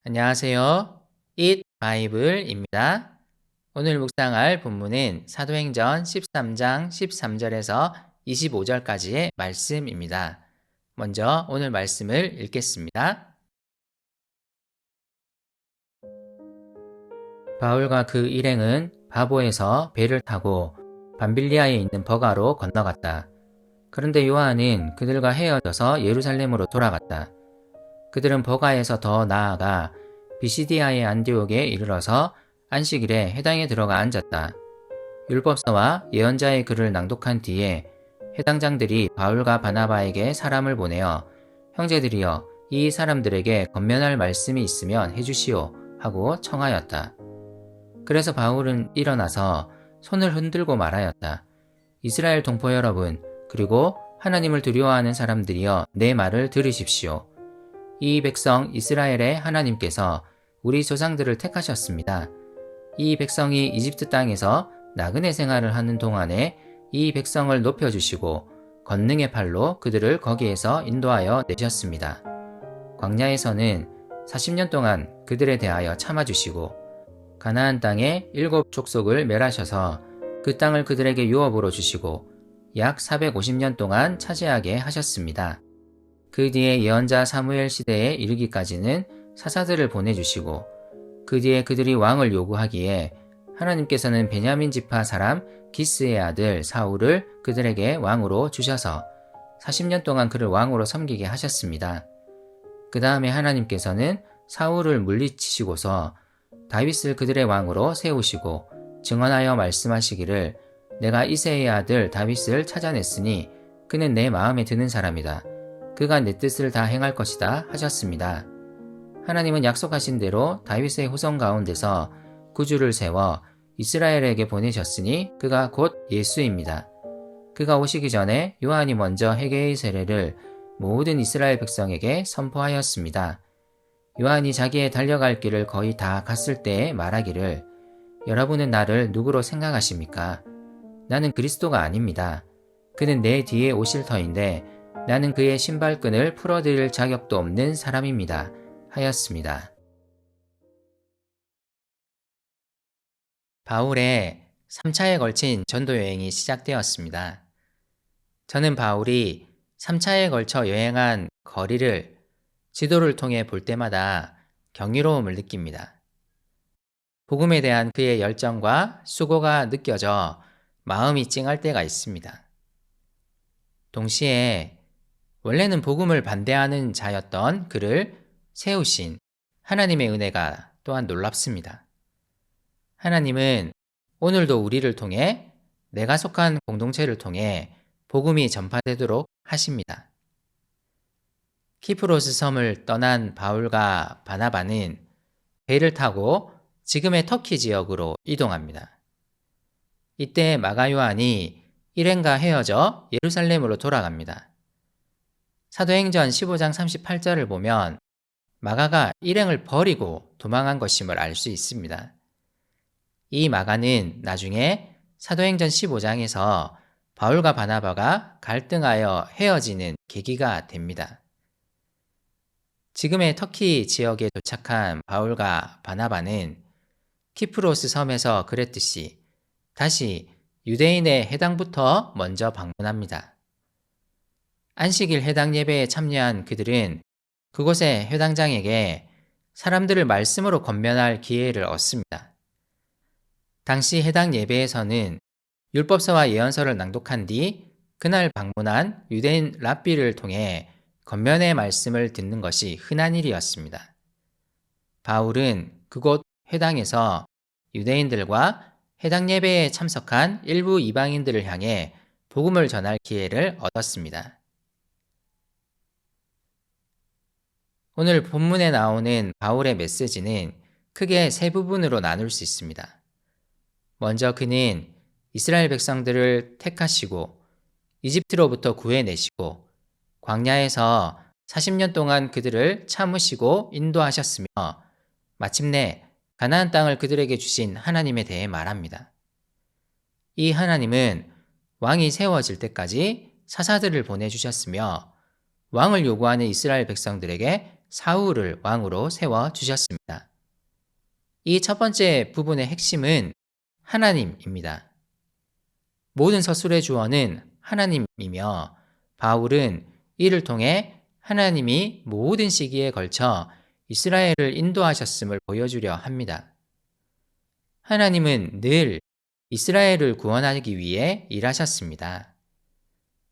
안녕하세요. Eat 바이블입니다. 오늘 묵상할 본문은 사도행전 13장 13절에서 25절까지의 말씀입니다. 먼저 오늘 말씀을 읽겠습니다. 바울과 그 일행은 바보에서 배를 타고 밤빌리아에 있는 버가로 건너갔다. 그런데 요한은 그들과 헤어져서 예루살렘으로 돌아갔다. 그들은 버가에서 더 나아가 비시디아의 안디옥에 이르러서 안식일에 회당에 들어가 앉았다. 율법서와 예언자의 글을 낭독한 뒤에 회당장들이 바울과 바나바에게 사람을 보내어 형제들이여 이 사람들에게 권면할 말씀이 있으면 해주시오 하고 청하였다. 그래서 바울은 일어나서 손을 흔들고 말하였다. 이스라엘 동포 여러분, 그리고 하나님을 두려워하는 사람들이여 내 말을 들으십시오. 이 백성 이스라엘의 하나님께서 우리 조상들을 택하셨습니다. 이 백성이 이집트 땅에서 나그네 생활을 하는 동안에 이 백성을 높여주시고 권능의 팔로 그들을 거기에서 인도하여 내셨습니다. 광야에서는 40년 동안 그들에 대하여 참아주시고 가나안 땅에 7 족속을 멸하셔서 그 땅을 그들에게 유업으로 주시고 약 450년 동안 차지하게 하셨습니다. 그 뒤에 예언자 사무엘 시대에 이르기까지는 사사들을 보내주시고 그 뒤에 그들이 왕을 요구하기에 하나님께서는 베냐민 지파 사람 기스의 아들 사울을 그들에게 왕으로 주셔서 40년 동안 그를 왕으로 섬기게 하셨습니다. 그 다음에 하나님께서는 사울을 물리치시고서 다윗을 그들의 왕으로 세우시고 증언하여 말씀하시기를 내가 이새의 아들 다윗을 찾아냈으니 그는 내 마음에 드는 사람이다. 그가 내 뜻을 다 행할 것이다 하셨습니다. 하나님은 약속하신 대로 다윗의 후손 가운데서 구주를 세워 이스라엘에게 보내셨으니 그가 곧 예수입니다. 그가 오시기 전에 요한이 먼저 회개의 세례를 모든 이스라엘 백성에게 선포하였습니다. 요한이 자기의 달려갈 길을 거의 다 갔을 때에 말하기를 여러분은 나를 누구로 생각하십니까? 나는 그리스도가 아닙니다. 그는 내 뒤에 오실 터인데 나는 그의 신발끈을 풀어드릴 자격도 없는 사람입니다. 하였습니다. 바울의 3차에 걸친 전도 여행이 시작되었습니다. 저는 바울이 3차에 걸쳐 여행한 거리를 지도를 통해 볼 때마다 경이로움을 느낍니다. 복음에 대한 그의 열정과 수고가 느껴져 마음이 찡할 때가 있습니다. 동시에 원래는 복음을 반대하는 자였던 그를 세우신 하나님의 은혜가 또한 놀랍습니다. 하나님은 오늘도 우리를 통해 내가 속한 공동체를 통해 복음이 전파되도록 하십니다. 키프로스 섬을 떠난 바울과 바나바는 배를 타고 지금의 터키 지역으로 이동합니다. 이때 마가 요한이 일행과 헤어져 예루살렘으로 돌아갑니다. 사도행전 15장 38절을 보면 마가가 일행을 버리고 도망한 것임을 알 수 있습니다. 이 마가는 나중에 사도행전 15장에서 바울과 바나바가 갈등하여 헤어지는 계기가 됩니다. 지금의 터키 지역에 도착한 바울과 바나바는 키프로스 섬에서 그랬듯이 다시 유대인의 회당부터 먼저 방문합니다. 안식일 해당 예배에 참여한 그들은 그곳의 회당장에게 사람들을 말씀으로 권면할 기회를 얻습니다. 당시 해당 예배에서는 율법서와 예언서를 낭독한 뒤 그날 방문한 유대인 랍비를 통해 권면의 말씀을 듣는 것이 흔한 일이었습니다. 바울은 그곳 회당에서 유대인들과 해당 예배에 참석한 일부 이방인들을 향해 복음을 전할 기회를 얻었습니다. 오늘 본문에 나오는 바울의 메시지는 크게 세 부분으로 나눌 수 있습니다. 먼저 그는 이스라엘 백성들을 택하시고 이집트로부터 구해내시고 광야에서 40년 동안 그들을 참으시고 인도하셨으며 마침내 가나안 땅을 그들에게 주신 하나님에 대해 말합니다. 이 하나님은 왕이 세워질 때까지 사사들을 보내주셨으며 왕을 요구하는 이스라엘 백성들에게 사울을 왕으로 세워 주셨습니다. 이 첫 번째 부분의 핵심은 하나님입니다. 모든 서술의 주어는 하나님이며 바울은 이를 통해 하나님이 모든 시기에 걸쳐 이스라엘을 인도하셨음을 보여주려 합니다. 하나님은 늘 이스라엘을 구원하기 위해 일하셨습니다.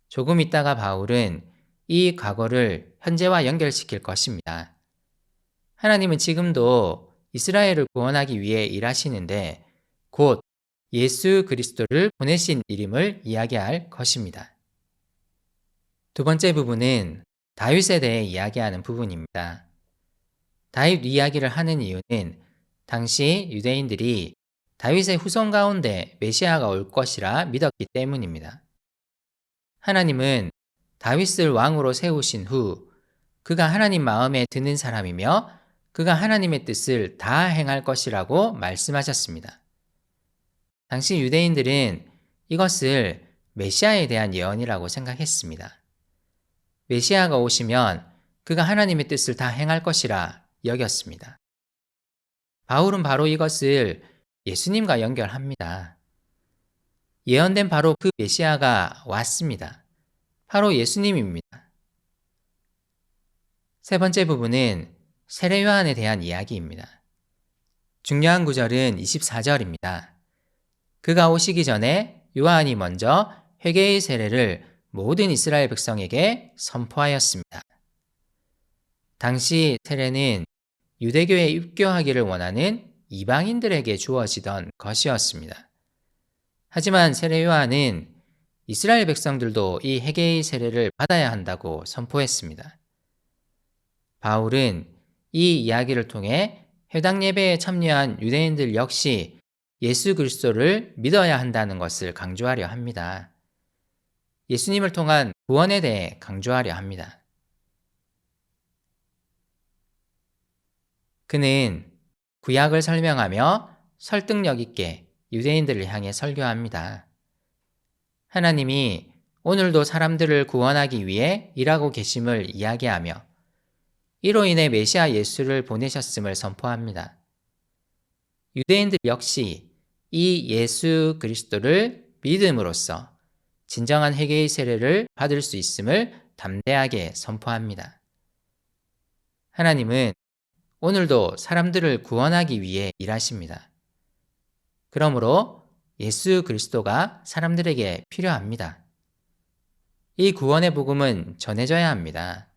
조금 있다가 바울은 이 과거를 현재와 연결시킬 것입니다. 하나님은 지금도 이스라엘을 구원하기 위해 일하시는데 곧 예수 그리스도를 보내신 일임을 이야기할 것입니다. 두 번째 부분은 다윗에 대해 이야기하는 부분입니다. 다윗 이야기를 하는 이유는 당시 유대인들이 다윗의 후손 가운데 메시아가 올 것이라 믿었기 때문입니다. 하나님은 다윗을 왕으로 세우신 후 그가 하나님 마음에 드는 사람이며 그가 하나님의 뜻을 다 행할 것이라고 말씀하셨습니다. 당시 유대인들은 이것을 메시아에 대한 예언이라고 생각했습니다. 메시아가 오시면 그가 하나님의 뜻을 다 행할 것이라 여겼습니다. 바울은 바로 이것을 예수님과 연결합니다. 예언된 바로 그 메시아가 왔습니다. 바로 예수님입니다. 세 번째 부분은 세례 요한에 대한 이야기입니다. 중요한 구절은 24절입니다. 그가 오시기 전에 요한이 먼저 회개의 세례를 모든 이스라엘 백성에게 선포하였습니다. 당시 세례는 유대교에 입교하기를 원하는 이방인들에게 주어지던 것이었습니다. 하지만 세례 요한은 이스라엘 백성들도 이 회개의 세례를 받아야 한다고 선포했습니다. 바울은 이 이야기를 통해 회당 예배에 참여한 유대인들 역시 예수 그리스도를 믿어야 한다는 것을 강조하려 합니다. 예수님을 통한 구원에 대해 강조하려 합니다. 그는 구약을 설명하며 설득력 있게 유대인들을 향해 설교합니다. 하나님이 오늘도 사람들을 구원하기 위해 일하고 계심을 이야기하며 이로 인해 메시아 예수를 보내셨음을 선포합니다. 유대인들 역시 이 예수 그리스도를 믿음으로써 진정한 회개의 세례를 받을 수 있음을 담대하게 선포합니다. 하나님은 오늘도 사람들을 구원하기 위해 일하십니다. 그러므로 예수 그리스도가 사람들에게 필요합니다. 이 구원의 복음은 전해져야 합니다.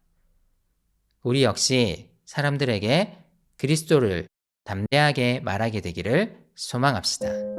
우리 역시 사람들에게 그리스도를 담대하게 말하게 되기를 소망합시다.